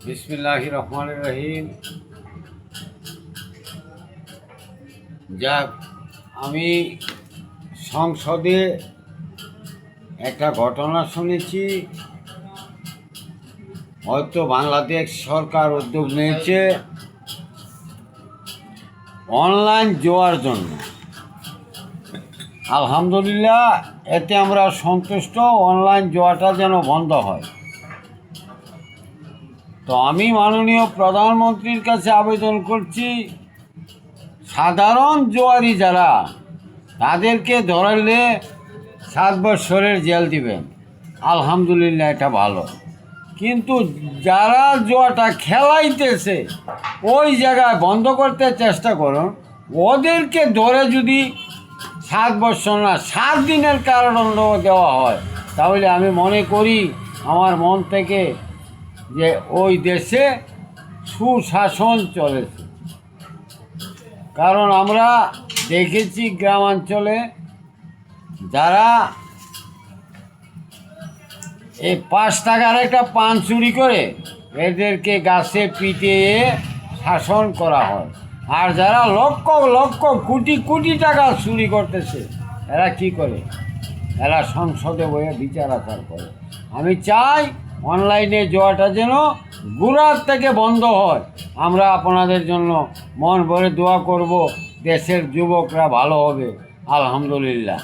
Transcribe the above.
বিসমিল্লাহির রহমানির রহিম। যাক, আমি সংসদে একটা ঘটনা শুনেছি, হয়তো বাংলাদেশ সরকার উদ্যোগ নিয়েছে অনলাইন জুয়ার জন্য। আলহামদুলিল্লাহ, এতে আমরা সন্তুষ্ট। অনলাইন জুয়াটা যেন বন্ধ হয়। তো আমি মাননীয় প্রধানমন্ত্রীর কাছে আবেদন করছি, সাধারণ জুয়ারি যারা, তাদেরকে ধরলে 7 বছরের জেল দিবেন। আলহামদুলিল্লাহ, এটা ভালো। কিন্তু যারা জুয়াটা খেলাইতেছে ওই জায়গায় বন্ধ করতে চেষ্টা করুন। ওদেরকে ধরে যদি 7 বছর না 7 দিনের কারাদণ্ড দেওয়া হয়, তাহলে আমি মনে করি আমার মন থেকে যে ওই দেশে সুশাসন চলেছে। কারণ আমরা দেখেছি গ্রামাঞ্চলে যারা এই 5 টাকার একটা পান চুরি করে এদেরকে গাছে পিটিয়ে শাসন করা হয়। আর যারা লক্ষ লক্ষ কোটি কোটি টাকা চুরি করতেছে, এরা কি করে? এরা সংসদে বসে বিচার আচার করে। আমি চাই অনলাইনে জুয়াটা যেন গোড়ার থেকে বন্ধ হয়। আমরা আপনাদের জন্য মন ভরে দোয়া করব, দেশের যুবকরা ভালো হবে। আলহামদুলিল্লাহ।